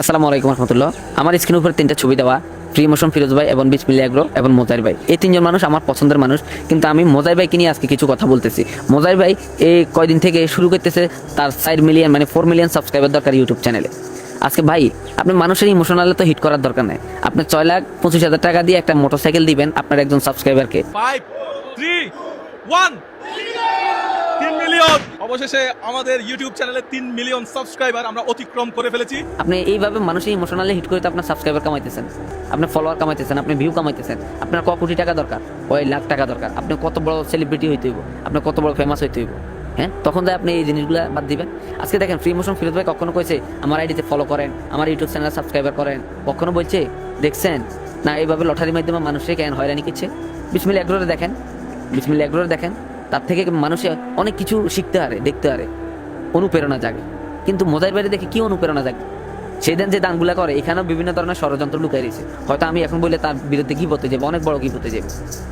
আসসালামু আলাইকুম রহমতুল্লাহ। আমার স্ক্রিনের উপরে তিনটা ছবি দেওয়া, ফ্রি মোশন ফিরোজ ভাই এবং বিসমিল্লাহ এগ্রো এবং মোজাহির ভাই, এই তিনজন মানুষ আমার পছন্দের মানুষ। কিন্তু আমি মোজাহির ভাইকে নিয়ে আজকে কিছু কথা বলতেছি। মোজাহির ভাই এই কয়দিন থেকে শুরু করতেছে তার 4 মিলিয়ন মানে 4 মিলিয়ন সাবস্ক্রাইবার দরকার ইউটিউব চ্যানেলে। আজকে ভাই আপনি মানুষের ইমোশনালে তো হিট করার দরকার নেই। আপনি 6,25,000 টাকা দিয়ে একটা মোটরসাইকেল দিবেন আপনার একজন সাবস্ক্রাইবারকে। 5, 3, 1, 3 মিলিয়ন। অবশেষে আমাদের ইউটিউব চ্যানেলে 3 মিলিয়ন সাবস্ক্রাইবার আমরা অতিক্রম করে ফেলেছি। আপনি এইভাবে মানুষের ইমোশনালি হিট করে তো আপনার সাবস্ক্রাইবার কামাইতেছেন, আপনি ফলোয়ার কামাইতেছেন, আপনি ভিউ কামাইতেছেন। আপনার কত কোটি টাকা দরকার? কয় লাখ টাকা দরকার। আপনি কত বড় সেলিব্রিটি হইতে হইব, আপনি কত বড় ফেমাস হইতে হইব, হ্যাঁ? তখন যাই আপনি এই জিনিসগুলো বাদ দিবেন। আজকে দেখেন ফ্রি মোশন ফিরোজ ভাই কখনো কইছে আমার আইডিতে ফলো করেন, আমার ইউটিউব চ্যানেল সাবস্ক্রাইবার করেন? কখনো বলছে? দেখছেন না? এইভাবে লটারির মাধ্যমে মানুষকে কেন হয়রানি করছে? বিসমিল্লাহ এগ্রোরে দেখেন, বিসমিল্লাহ এগ্রোরে দেখেন, তার থেকে মানুষে অনেক কিছু শিখতে পারে, দেখতে পারে, অনুপ্রেরণা জাগে। কিন্তু মোজাহির বাইরে দেখে কি অনুপ্রেরণা জাগে? সেই দিন যে দানগুলা করে এখানেও বিভিন্ন ধরনের ষড়যন্ত্র লুকাই রয়েছে। হয়তো আমি এখন বলে তার বিরুদ্ধে কি হতে যাবো, অনেক বড় কি হতে যাবে,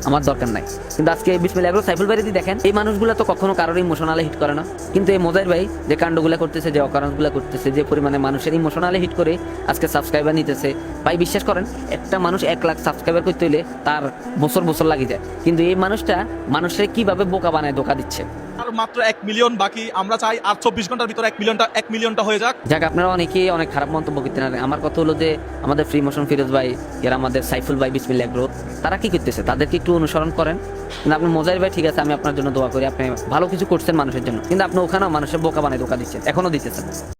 আমার দরকার নাই। কিন্তু আজকে বিসমিল্লাহ এগ্রো সাইফুল বাইরে দেখেন, এই মানুষগুলো তো কখনো কারোর ইমোশনালে হিট করে না। কিন্তু এই মোজাহির ভাই যে কাণ্ডগুলো করতেছে, যে অকারণগুলো করতেছে, যে পরিমাণে মানুষের ইমোশনালে হিট করে আজকে সাবস্ক্রাইবার নিতেছে, ভাই বিশ্বাস করেন একটা মানুষ 1 লাখ সাবস্ক্রাইবার করতে হলে তার বছর বছর লাগে যায়। কিন্তু এই মানুষটা মানুষের কিভাবে বোকা বানায় ধোকা দিচ্ছে। আর মাত্র 1 মিলিয়ন বাকি। আমরা চাই আর 24 ঘন্টার ভিতরে 1 মিলিয়নটা হয়ে যাক। যাক, আপনারা অনেকেই অনেক খারাপ মন্তব্য করতে পারেন। আমার কথা হলো যে আমাদের ফ্রি মোশন ফিরোজ ভাই, যারা আমাদের সাইফুল ভাই, বিসমিল্লাহ এগ্রো, তারা কি করতেছে তাদেরকে একটু অনুসরণ করেন। কিন্তু আপনি মোজাহির ভাই ঠিক আছে, আমি আপনার জন্য দোয়া করি, আপনি ভালো কিছু করছেন মানুষের জন্য, কিন্তু আপনি ওখানেও মানুষের বোকা বানায় ধোকা দিচ্ছেন, এখনো দিতেছেন।